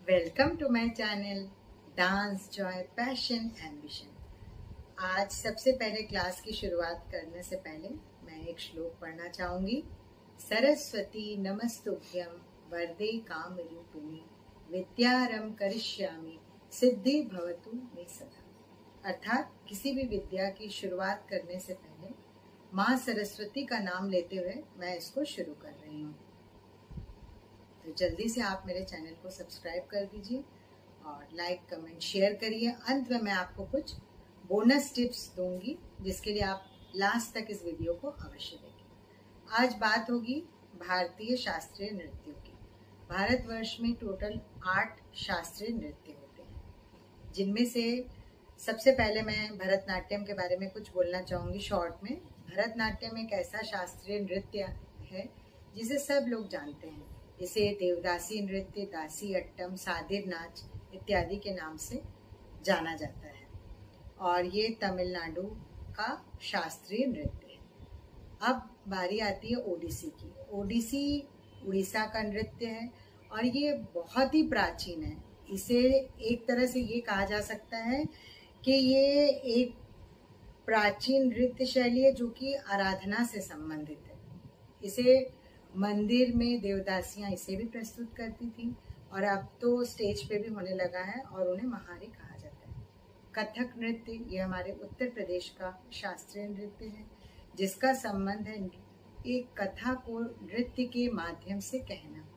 Welcome to my channel dance joy passion ambition. आज सबसे पहले क्लास की शुरुआत करने से पहले मैं एक श्लोक पढ़ना चाहूंगी। सरस्वती नमस्तुभ्यं वरदे कामरूपिणी विद्यारंभ करिष्यामि सिद्धि भवतु मे सदा। अर्थात किसी भी विद्या की शुरुआत करने से पहले माँ सरस्वती का नाम लेते हुए मैं इसको शुरू कर रही हूँ। तो जल्दी से आप मेरे चैनल को सब्सक्राइब कर दीजिए और लाइक कमेंट शेयर करिए। अंत में मैं आपको कुछ बोनस टिप्स दूंगी जिसके लिए आप लास्ट तक इस वीडियो को अवश्य देखें। आज बात होगी भारतीय शास्त्रीय नृत्यों की। भारतवर्ष में टोटल 8 शास्त्रीय नृत्य होते हैं, जिनमें से सबसे पहले मैं भरतनाट्यम के बारे में कुछ बोलना चाहूँगी शॉर्ट में। भरतनाट्यम एक ऐसा शास्त्रीय नृत्य है जिसे सब लोग जानते हैं। इसे देवदासी नृत्य, दासी अट्टम, सादिर नाच इत्यादि के नाम से जाना जाता है और ये तमिलनाडु का शास्त्रीय नृत्य है। अब बारी आती है ओडिसी की। ओडिसी उड़ीसा का नृत्य है और ये बहुत ही प्राचीन है। इसे एक तरह से ये कहा जा सकता है कि ये एक प्राचीन नृत्य शैली है जो कि आराधना से संबंधित है। इसे मंदिर में देवदासियां इसे भी प्रस्तुत करती थी और अब तो स्टेज पे भी होने लगा है और उन्हें महारी कहा जाता है। कथक नृत्य ये हमारे उत्तर प्रदेश का शास्त्रीय नृत्य है जिसका संबंध है एक कथा को नृत्य के माध्यम से कहना।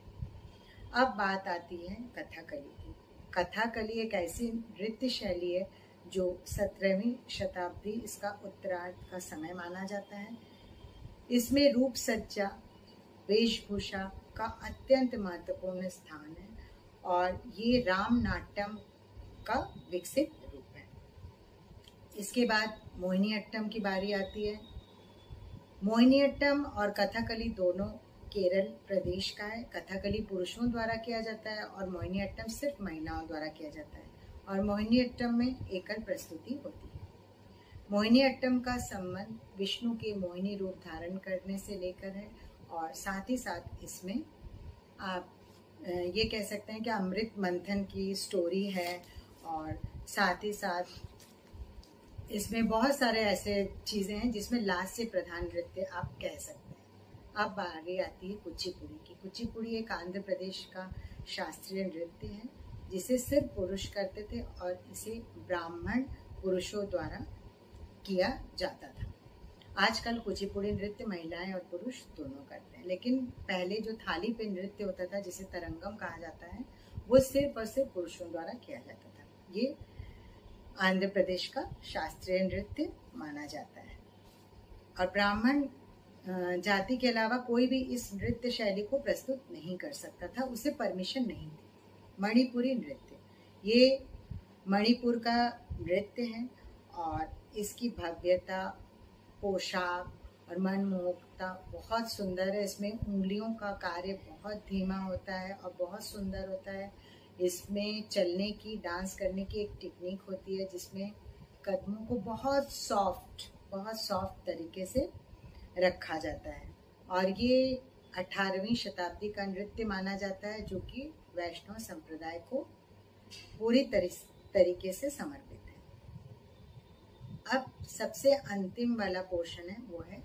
अब बात आती है कथाकली की। कथाकली एक ऐसी नृत्य शैली है जो 17वीं शताब्दी इसका उत्तरार्ध का समय माना जाता है। इसमें रूप सज्जा वेशभूषा का अत्यंत महत्वपूर्ण स्थान है और ये राम नाट्यम का विकसित रूप है। इसके बाद मोहिनीअट्टम की बारी आती है। मोहिनीअट्टम और कथकली दोनों केरल प्रदेश का है। कथकली पुरुषों द्वारा किया जाता है और मोहिनीअट्टम सिर्फ महिलाओं द्वारा किया जाता है और मोहिनीअट्टम में एकल प्रस्तुति होती है। मोहिनीअट्टम का संबंध विष्णु के मोहिनी रूप धारण करने से लेकर है और साथ ही साथ इसमें आप ये कह सकते हैं कि अमृत मंथन की स्टोरी है और साथ ही साथ इसमें बहुत सारे ऐसे चीज़ें हैं जिसमें लास्य प्रधान नृत्य आप कह सकते हैं। अब बारी आती है कुचिपुड़ी की। कुचिपुड़ी एक आंध्र प्रदेश का शास्त्रीय नृत्य है जिसे सिर्फ पुरुष करते थे और इसे ब्राह्मण पुरुषों द्वारा किया जाता था। आजकल कुचिपुड़ी नृत्य महिलाएं और पुरुष दोनों करते हैं, लेकिन पहले जो थाली पे नृत्य होता था जिसे तरंगम कहा जाता है वो सिर्फ और सिर्फ पुरुषों द्वारा किया जाता था। ये आंध्र प्रदेश का शास्त्रीय नृत्य माना जाता है और ब्राह्मण जाति के अलावा कोई भी इस नृत्य शैली को प्रस्तुत नहीं कर सकता था, उसे परमिशन नहीं थी। मणिपुरी नृत्य ये मणिपुर का नृत्य है और इसकी भव्यता, पोशाक और मनमोहकता बहुत सुंदर है। इसमें उंगलियों का कार्य बहुत धीमा होता है और बहुत सुंदर होता है। इसमें चलने की, डांस करने की एक टेक्निक होती है जिसमें कदमों को बहुत सॉफ्ट तरीके से रखा जाता है और ये 18वीं शताब्दी का नृत्य माना जाता है जो कि वैष्णव संप्रदाय को पूरी तरीके से समर्पित है। अब सबसे अंतिम वाला पोर्शन है वो है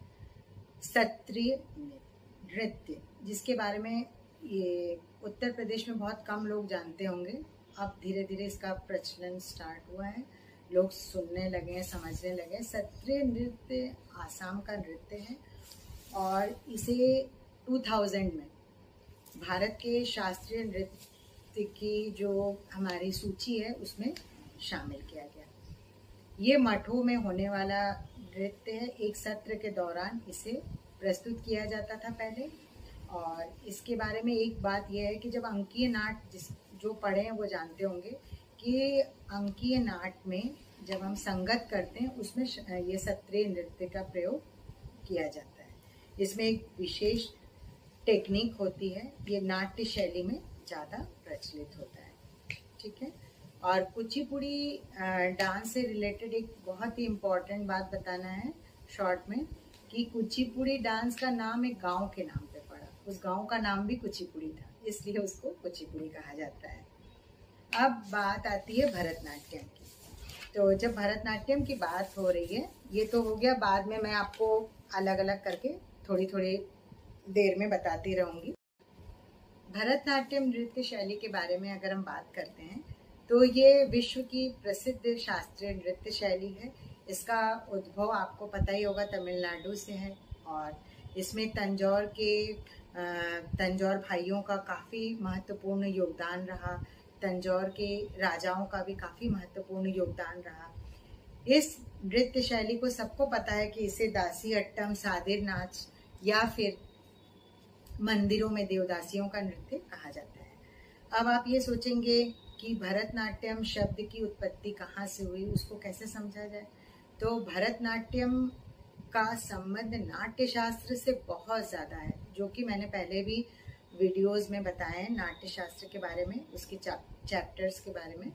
सत्रीय नृत्य, जिसके बारे में ये उत्तर प्रदेश में बहुत कम लोग जानते होंगे। अब धीरे धीरे इसका प्रचलन स्टार्ट हुआ है, लोग सुनने लगे हैं, समझने लगे हैं। सत्रीय नृत्य आसाम का नृत्य है और इसे 2000 में भारत के शास्त्रीय नृत्य की जो हमारी सूची है उसमें शामिल किया गया। ये मठों में होने वाला नृत्य है। एक सत्र के दौरान इसे प्रस्तुत किया जाता था पहले। और इसके बारे में एक बात यह है कि जब अंकीय नाट जो पढ़े हैं वो जानते होंगे कि अंकीय नाट में जब हम संगत करते हैं उसमें ये सत्रीय नृत्य का प्रयोग किया जाता है। इसमें एक विशेष टेक्निक होती है, ये नाट्य शैली में ज़्यादा प्रचलित होता है। ठीक है। और कुचिपुड़ी डांस से रिलेटेड एक बहुत ही इम्पोर्टेंट बात बताना है शॉर्ट में कि कुचिपुड़ी डांस का नाम एक गांव के नाम पे पड़ा। उस गांव का नाम भी कुचिपुड़ी था, इसलिए उसको कुचिपुड़ी कहा जाता है। अब बात आती है भरतनाट्यम की। तो जब भरतनाट्यम की बात हो रही है, ये तो हो गया, बाद में मैं आपको अलग अलग करके थोड़ी थोड़ी देर में बताती रहूँगी। भरतनाट्यम नृत्य शैली के बारे में अगर हम बात करते हैं तो ये विश्व की प्रसिद्ध शास्त्रीय नृत्य शैली है। इसका उद्भव आपको पता ही होगा, तमिलनाडु से है और इसमें तंजौर भाइयों का काफ़ी महत्वपूर्ण योगदान रहा। तंजौर के राजाओं का भी काफ़ी महत्वपूर्ण योगदान रहा। इस नृत्य शैली को सबको पता है कि इसे दासी अट्टम, सादिर नाच या फिर मंदिरों में देवदासियों का नृत्य कहा जाता है। अब आप ये सोचेंगे कि भरतनाट्यम शब्द की उत्पत्ति कहाँ से हुई, उसको कैसे समझा जाए। तो भरतनाट्यम का संबंध नाट्य शास्त्र से बहुत ज़्यादा है, जो कि मैंने पहले भी वीडियोस में बताया है नाट्य शास्त्र के बारे में, उसके चैप्टर्स के बारे में।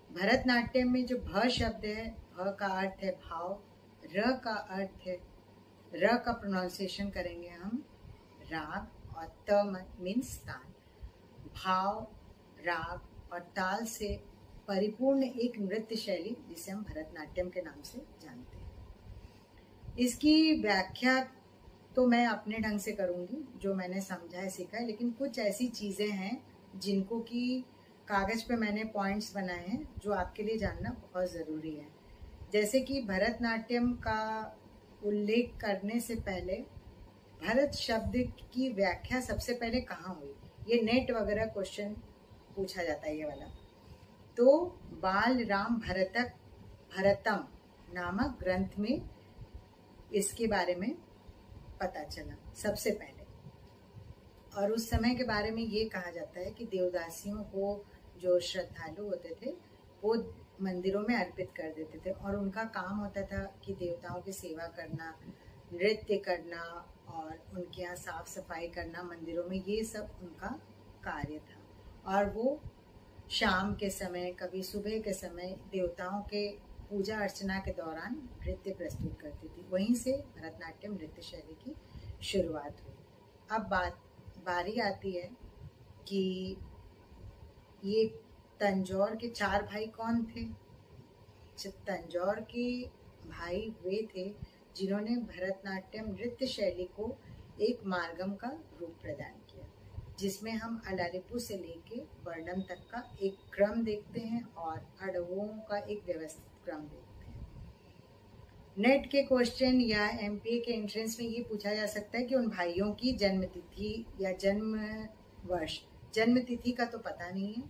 भरतनाट्यम में जो भ शब्द है, भ का अर्थ है भाव, र का अर्थ है, र का प्रोनाउंसिएशन करेंगे हम राग और त मीन्स ताल। भाव, राग और ताल से परिपूर्ण एक नृत्य शैली जिसे हम भरतनाट्यम के नाम से जानते हैं। इसकी व्याख्या तो मैं अपने ढंग से करूंगी, जो मैंने समझा है सीखा है, लेकिन कुछ ऐसी चीज़ें हैं जिनको कि कागज़ पे मैंने पॉइंट्स बनाए हैं जो आपके लिए जानना बहुत ज़रूरी है। जैसे कि भरतनाट्यम का उल्लेख करने से पहले भरत शब्द की व्याख्या सबसे पहले कहाँ हुई, ये नेट वगैरह क्वेश्चन पूछा जाता है ये वाला। तो बाल राम भरतम नामक ग्रंथ में इसके बारे में पता चला सबसे पहले। और उस समय के बारे में ये कहा जाता है कि देवदासियों को जो श्रद्धालु होते थे वो मंदिरों में अर्पित कर देते थे और उनका काम होता था कि देवताओं की सेवा करना, नृत्य करना और उनके यहाँ साफ सफाई करना मंदिरों में, ये सब उनका कार्य था। और वो शाम के समय, कभी सुबह के समय देवताओं के पूजा अर्चना के दौरान नृत्य प्रस्तुत करती थी। वहीं से भरतनाट्यम नृत्य शैली की शुरुआत हुई। अब बारी आती है कि ये तंजौर के 4 भाई कौन थे। तंजौर के भाई वे थे जिन्होंने भरतनाट्यम नृत्य शैली को एक मार्गम का रूप प्रदान किया, जिसमें हम अलारिपु से लेके वर्णम तक का एक क्रम देखते हैं और अड़वों का एक व्यवस्थित क्रम देखते हैं। नेट के क्वेश्चन या एमपीए के एंट्रेंस में ये पूछा जा सकता है कि उन भाइयों की जन्म तिथि या जन्म वर्ष, जन्म तिथि का तो पता नहीं है,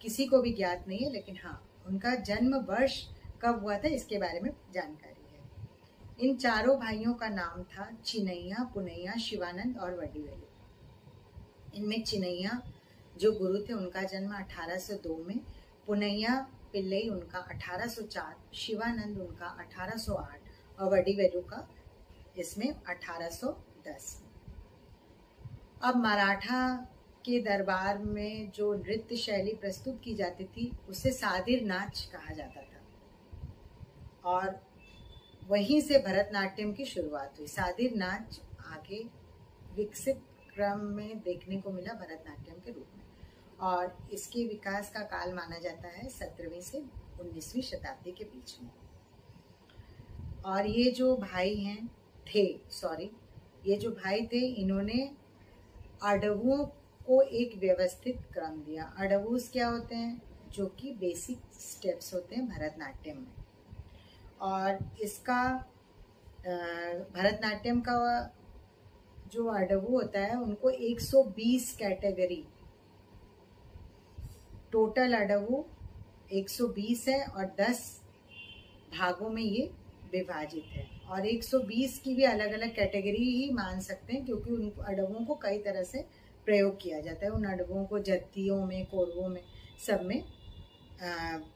किसी को भी ज्ञात नहीं है, लेकिन हाँ उनका जन्म वर्ष कब हुआ था इसके बारे में जानकारी है। इन चारों भाइयों का नाम था चिनैया, पुनैया, शिवानंद और वडीवेलु। इनमें चिनैया जो गुरु थे उनका जन्म 1802 में, पुनैया पिल्लई उनका 1804, शिवानंद उनका 1808 और वडीवेलु का इसमें 1810। अब मराठा के दरबार में जो नृत्य शैली प्रस्तुत की जाती थी उसे सादिर नाच कहा जाता था और वहीं से भरतनाट्यम की शुरुआत हुई। सादिर नाच आगे विकसित क्रम में देखने को मिला भरतनाट्यम के रूप में और इसके विकास का काल माना जाता है 17वीं से 19वीं शताब्दी के बीच में। और ये जो भाई थे इन्होंने अडवुओं को एक व्यवस्थित क्रम दिया। अडवूस क्या होते हैं, जो कि बेसिक स्टेप्स होते हैं भरतनाट्यम में। और इसका भरतनाट्यम का जो अडवू होता है उनको 120 कैटेगरी, टोटल अडवू 120 है और 10 भागों में ये विभाजित है। और 120 की भी अलग अलग कैटेगरी ही मान सकते हैं क्योंकि उन अडवों को कई तरह से प्रयोग किया जाता है। उन अडवों को जत्तियों में, कोरवों में, सब में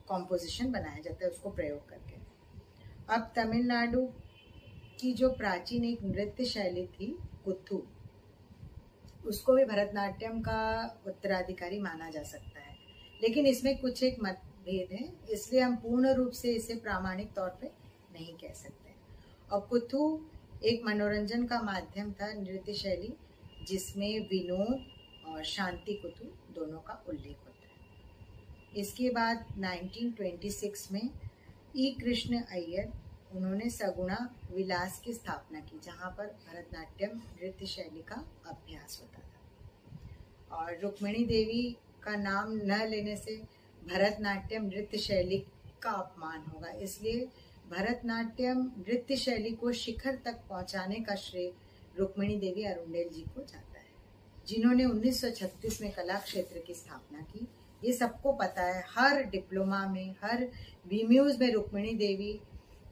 कॉम्पोजिशन बनाया जाता है उसको प्रयोग करके। अब तमिलनाडु की जो प्राचीन एक नृत्य शैली थी कुथु, उसको भी भरतनाट्यम का उत्तराधिकारी माना जा सकता है, लेकिन इसमें कुछ एक मतभेद है, इसलिए हम पूर्ण रूप से इसे प्रामाणिक तौर पे नहीं कह सकते। और कुथु एक मनोरंजन का माध्यम था, नृत्य शैली जिसमें विनोद और शांति कुथु दोनों का उल्लेख होता है। इसके बाद 1926 में ई कृष्ण अय्यर, उन्होंने सगुणा विलास की स्थापना की, जहाँ पर भरतनाट्यम नृत्य शैली का अभ्यास होता था। और रुक्मिणी देवी का नाम न लेने से भरतनाट्यम नृत्य शैली का अपमान होगा, इसलिए भरतनाट्यम नृत्य शैली को शिखर तक पहुंचाने का श्रेय रुक्मिणी देवी अरुंडेल जी को जाता है, जिन्होंने 1936 में कला क्षेत्र की स्थापना की। ये सबको पता है, हर डिप्लोमा में, हर बीम्यूज में रुक्मिणी देवी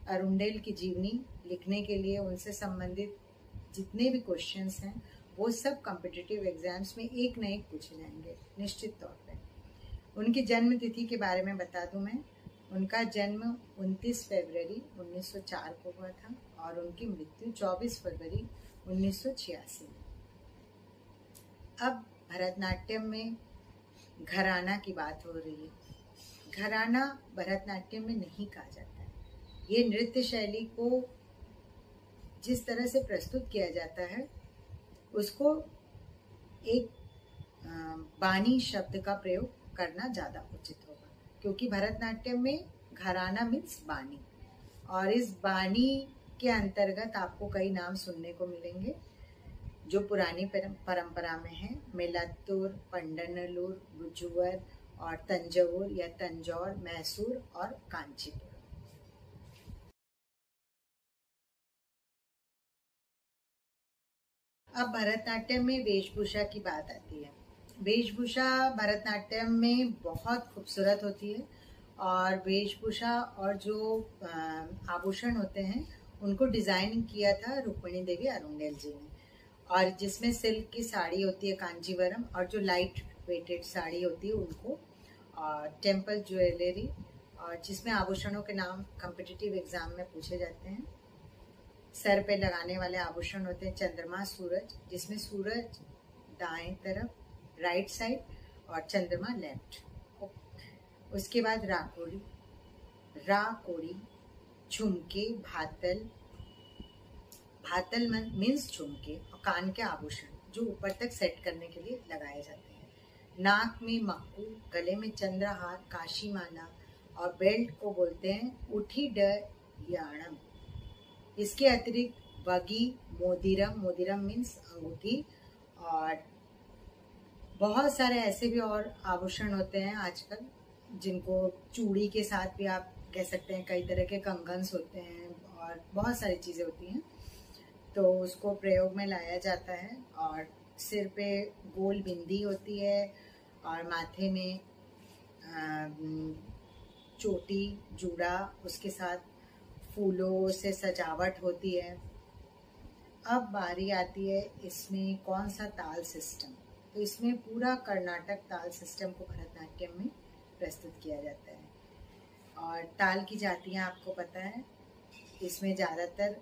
अरुंडेल की जीवनी लिखने के लिए उनसे संबंधित जितने भी क्वेश्चंस हैं वो सब कॉम्पिटिटिव एग्जाम्स में एक न एक पूछे जाएंगे निश्चित तौर पे। उनकी जन्म तिथि के बारे में बता दूं मैं, उनका जन्म 29 फरवरी 1904 को हुआ था और उनकी मृत्यु 24 फरवरी 1986 में। अब भरतनाट्यम में घराना की बात हो रही है। घराना भरतनाट्यम में नहीं कहा जाता है। ये नृत्य शैली को जिस तरह से प्रस्तुत किया जाता है उसको एक बानी शब्द का प्रयोग करना ज़्यादा उचित होगा, क्योंकि भरतनाट्यम में घराना मीन्स बानी, और इस बानी के अंतर्गत आपको कई नाम सुनने को मिलेंगे जो पुरानी परंपरा में है। मेलात्तूर, पंडनलूर, बुजुवर और तंजौर या तंजौर, मैसूर और कांचीपुरम। अब भरतनाट्यम में वेशभूषा की बात आती है। वेशभूषा भरतनाट्यम में बहुत खूबसूरत होती है और वेशभूषा और जो आभूषण होते हैं उनको डिज़ाइन किया था रुक्मिणी देवी अरुंडेल जी ने, और जिसमें सिल्क की साड़ी होती है कांजीवरम, और जो लाइट वेटेड साड़ी होती है उनको, और टेम्पल ज्वेलरी, और जिसमें आभूषणों के नाम कॉम्पिटिटिव एग्जाम में पूछे जाते हैं। सर पे लगाने वाले आभूषण होते हैं चंद्रमा, सूरज, जिसमें सूरज दाएं तरफ राइट साइड और चंद्रमा लेफ्ट। उसके बाद राकोड़ी, झुमके, भातल मीन्स झुमके और कान के आभूषण जो ऊपर तक सेट करने के लिए लगाए जाते हैं। नाक में मक्कू, गले में चंद्रहार, काशी माला और बेल्ट को बोलते हैं उठी याणम। इसके अतिरिक्त वगी, मोदिरम मीन्स अंगूठी, और बहुत सारे ऐसे भी और आभूषण होते हैं आजकल जिनको चूड़ी के साथ भी आप कह सकते हैं। कई तरह के कंगन्स होते हैं और बहुत सारी चीज़ें होती हैं, तो उसको प्रयोग में लाया जाता है। और सिर पे गोल बिंदी होती है और माथे में चोटी, जूड़ा, उसके साथ फूलों से सजावट होती है। अब बारी आती है इसमें कौन सा ताल सिस्टम, तो इसमें पूरा कर्नाटक ताल सिस्टम को भरतनाट्यम में प्रस्तुत किया जाता है। और ताल की जातियाँ आपको पता है, इसमें ज़्यादातर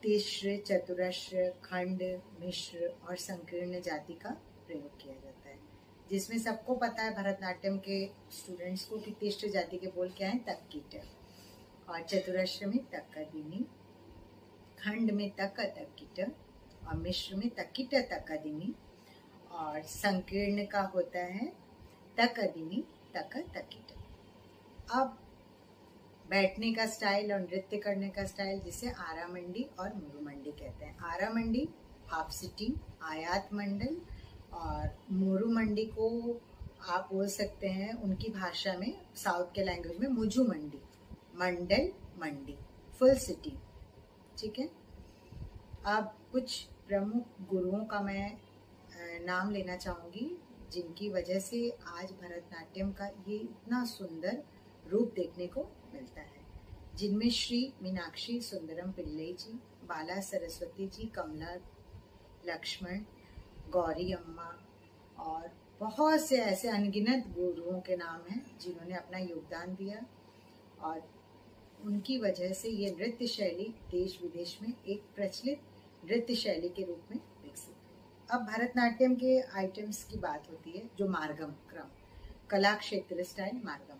तिश्र, चतुरस्र, खंड, मिश्र और संकीर्ण जाति का प्रयोग किया जाता है। जिसमें सबको पता है भरतनाट्यम के स्टूडेंट्स को कि तिश्र जाति के बोल क्या हैं, तक्कीट, और चतुरस्र में तक्कदिनी, खंड में तक्कीट और मिश्र में तक्कीट तक्कदिनी, और संकीर्ण का होता है तक्कदिनी तक्कीट। अब बैठने का स्टाइल और नृत्य करने का स्टाइल, जिसे आरामंडी और मुरुमंडी कहते हैं। आरामंडी हाफ सिटिंग, आयात मंडल, और मुरुमंडी को आप बोल सकते हैं उनकी भाषा में, साउथ के लैंग्वेज में, मुजुमंडी, मंडल मंडी, फुल सिटिंग। ठीक है। अब कुछ प्रमुख गुरुओं का मैं नाम लेना चाहूँगी जिनकी वजह से आज भरतनाट्यम का ये इतना सुंदर रूप देखने को मिलता है, जिनमें श्री मीनाक्षी सुंदरम पिल्लई जी, बाला सरस्वती जी, कमला लक्ष्मण, गौरी अम्मा और बहुत से ऐसे अनगिनत गुरुओं के नाम हैं जिन्होंने अपना योगदान दिया, और उनकी वजह से ये नृत्य शैली देश विदेश में एक प्रचलित नृत्य शैली के रूप में विकसित हुई। अब भरतनाट्यम के आइटम्स की बात होती है, जो मार्गम क्रम, कला क्षेत्र स्टाइल मार्गम,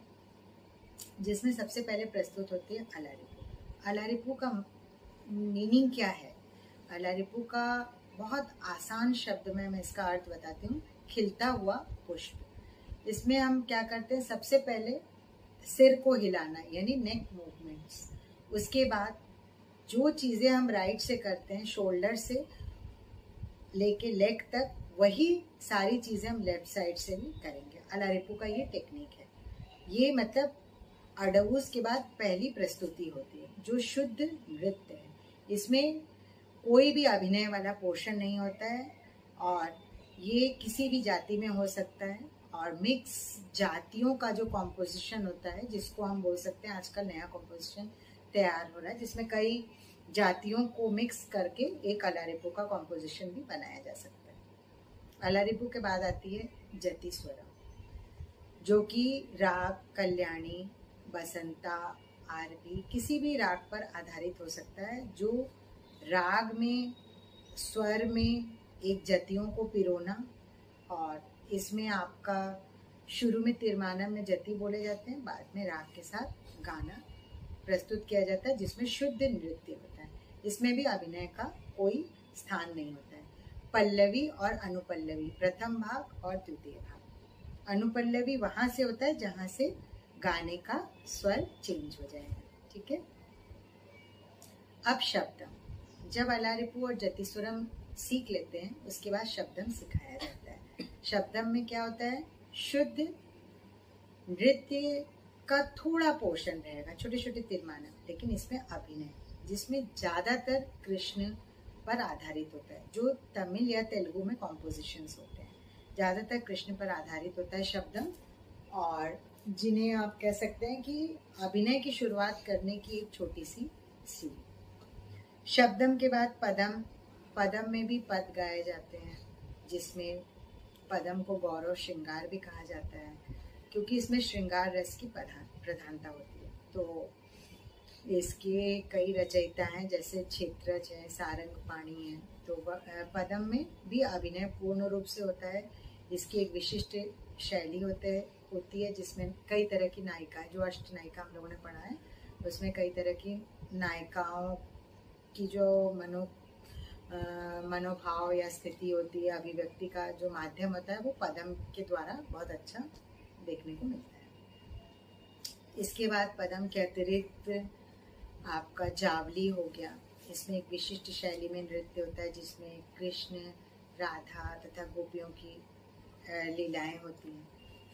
जिसमें सबसे पहले प्रस्तुत होती है अलारिपू। अलारिपू का मीनिंग क्या है? अलारिपू का बहुत आसान शब्द में मैं इसका अर्थ बताती हूँ, खिलता हुआ पुष्प। इसमें हम क्या करते हैं, सबसे पहले सिर को हिलाना यानी नेक मूवमेंट्स। उसके बाद जो चीज़ें हम राइट से करते हैं शोल्डर से लेके लेग तक, वही सारी चीज़ें हम लेफ्ट साइड से भी करेंगे। अलारिपू का ये टेक्निक है। ये मतलब अडवूस के बाद पहली प्रस्तुति होती है जो शुद्ध नृत्य है। इसमें कोई भी अभिनय वाला पोर्शन नहीं होता है और ये किसी भी जाति में हो सकता है। और मिक्स जातियों का जो कॉम्पोजिशन होता है, जिसको हम बोल सकते हैं, आजकल नया कॉम्पोजिशन तैयार हो रहा है जिसमें कई जातियों को मिक्स करके एक अलारिपू का कॉम्पोजिशन भी बनाया जा सकता है। अलारिपू के बाद आती है जति स्वरम, जो कि राग कल्याणी, बसंता, आरबी किसी भी राग पर आधारित हो सकता है, जो राग में स्वर में एक जतियों को पिरोना। और इसमें आपका शुरू में तिरमानम में जति बोले जाते हैं, बाद में राग के साथ गाना प्रस्तुत किया जाता है जिसमें शुद्ध नृत्य होता है। इसमें भी अभिनय का कोई स्थान नहीं होता है। पल्लवी और अनुपल्लवी, प्रथम भाग और द्वितीय भाग। अनुपल्लवी वहां से होता है जहां से गाने का स्वर चेंज हो जाएगा। ठीक है। अब शब्दम, जब अलारिपू और जतिस्वरम सीख लेते हैं उसके बाद शब्दम सिखाया जाता है। शब्दम में क्या होता है, शुद्ध नृत्य का थोड़ा पोर्शन रहेगा, छोटे छोटे तिरमाना, लेकिन इसमें अभिनय जिसमें ज्यादातर कृष्ण पर आधारित होता है। जो तमिल या तेलुगु में कॉम्पोजिशंस होते हैं ज्यादातर कृष्ण पर आधारित होता है शब्दम, और जिन्हें आप कह सकते हैं कि अभिनय की शुरुआत करने की एक छोटी सी सीढ़ी। शब्दम के बाद पदम। पदम में भी पद गाए जाते हैं, जिसमें पदम को गौरव श्रृंगार भी कहा जाता है क्योंकि इसमें श्रृंगार रस की प्रधानता होती है। तो इसके कई रचयिता हैं, जैसे क्षेत्रज है, सारंगपाणि है। तो पदम में भी अभिनय पूर्ण रूप से होता है। इसकी एक विशिष्ट शैली होती है जिसमें कई तरह की नायिका, जो अष्ट नायिका हम लोगों ने पढ़ा है, उसमें कई तरह की नायिकाओं की जो मनोभाव या स्थिति होती है, अभिव्यक्ति का जो माध्यम होता है, वो पदम के द्वारा बहुत अच्छा देखने को मिलता है। इसके बाद पदम के अतिरिक्त आपका जावली हो गया। इसमें एक विशिष्ट शैली में नृत्य होता है जिसमें कृष्ण, राधा तथा गोपियों की लीलाएं होती हैं।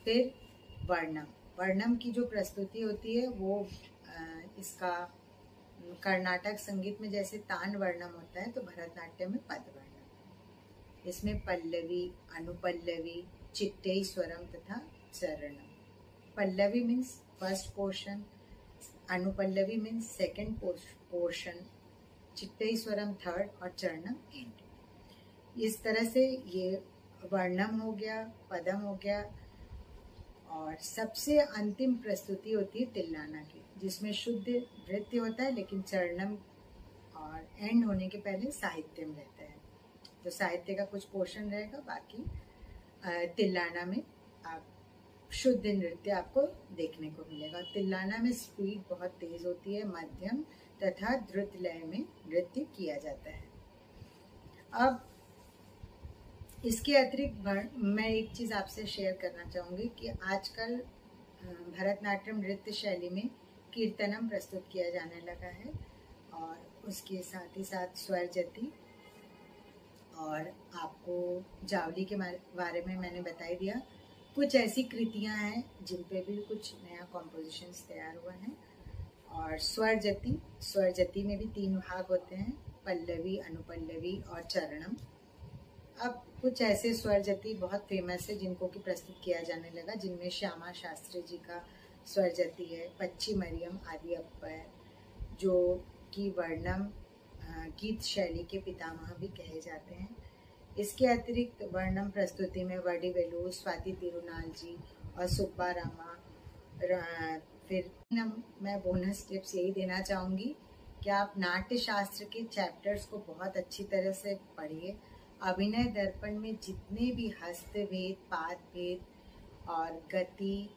फिर वर्णम। वर्णम की जो प्रस्तुति होती है वो इसका कर्नाटक संगीत में जैसे तान वर्णम होता है, तो भरतनाट्यम में पद वर्णम। इसमें पल्लवी, अनुपल्लवी, चिट्टई स्वरम तथा Charanam. Pallavi means first portion, Anupallavi means second portion, Chittai Swaram third और चरणम एंड। इस तरह से ये वर्णम हो गया, पदम हो गया, और सबसे अंतिम प्रस्तुति होती है तिल्लाना की, जिसमें शुद्ध नृत्य होता है लेकिन चरणम और एंड होने के पहले साहित्यम रहता है। तो साहित्य का कुछ पोर्शन रहेगा, बाकी तिल्लाना में आप शुद्ध नृत्य आपको देखने को मिलेगा। तिल्लाना में स्पीड बहुत तेज होती है, मध्यम तथा द्रुत लय में नृत्य किया जाता है। अब इसके अतिरिक्त मैं एक चीज़ आपसे शेयर करना चाहूँगी कि आजकल भरतनाट्यम नृत्य शैली में कीर्तनम प्रस्तुत किया जाने लगा है, और उसके साथ ही साथ स्वर जति, और आपको जावली के बारे में मैंने बता दिया। कुछ ऐसी कृतियाँ हैं जिन पे भी कुछ नया कॉम्पोजिशंस तैयार हुआ है। और स्वर जति में भी 3 भाग होते हैं, पल्लवी, अनुपल्लवी और चरणम। अब कुछ ऐसे स्वर जति बहुत फेमस है जिनको कि प्रस्तुत किया जाने लगा, जिनमें श्यामा शास्त्री जी का स्वर जति है, पच्ची मरियम आदि अप्पर, जो कि वर्णम गीत शैली के पितामह भी कहे जाते हैं। इसके अतिरिक्त वर्णम प्रस्तुति में वडिवेलु, स्वाति तिरुनाल जी और सुब्बा रामा। फिर मैं बोनस टिप्स यही देना चाहूँगी कि आप नाट्य शास्त्र के चैप्टर्स को बहुत अच्छी तरह से पढ़िए। अभिनय दर्पण में जितने भी हस्तभेद, पादभेद और गति,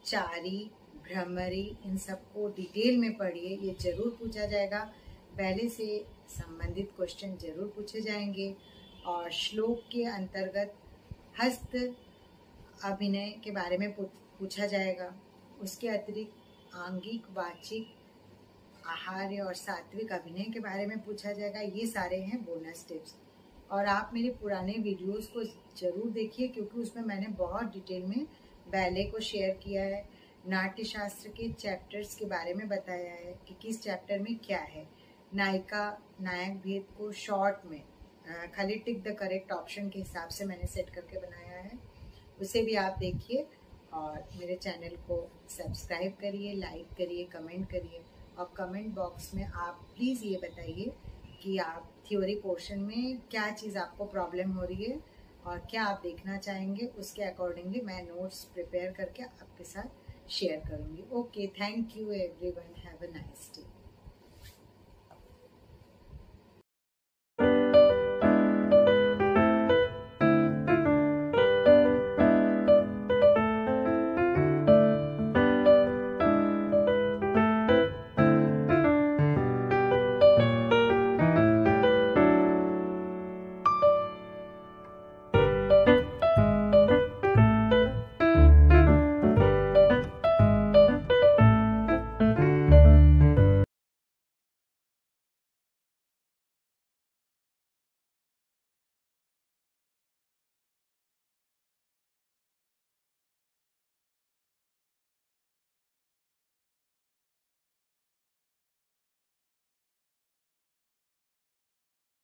चारी, भ्रमरी, इन सबको डिटेल में पढ़िए। ये जरूर पूछा जाएगा, पहले से संबंधित क्वेश्चन जरूर पूछे जाएंगे। और श्लोक के अंतर्गत हस्त अभिनय के बारे में पूछा जाएगा। उसके अतिरिक्त आंगिक, वाचिक, आहार्य और सात्विक अभिनय के बारे में पूछा जाएगा। ये सारे हैं बोनस टिप्स। और आप मेरे पुराने वीडियोस को ज़रूर देखिए, क्योंकि उसमें मैंने बहुत डिटेल में बैले को शेयर किया है। नाट्य शास्त्र के चैप्टर्स के बारे में बताया है कि किस चैप्टर में क्या है। नायिका नायक भेद को शॉर्ट में खाली टिक द करेक्ट ऑप्शन के हिसाब से मैंने सेट करके बनाया है। उसे भी आप देखिए और मेरे चैनल को सब्सक्राइब करिए, लाइक करिए, कमेंट करिए। और कमेंट बॉक्स में आप प्लीज़ ये बताइए कि आप थ्योरी पोर्शन में क्या चीज़ आपको प्रॉब्लम हो रही है और क्या आप देखना चाहेंगे। उसके अकॉर्डिंगली मैं नोट्स प्रिपेयर करके आपके साथ शेयर करूँगी। Okay, thank you everyone, have a nice day.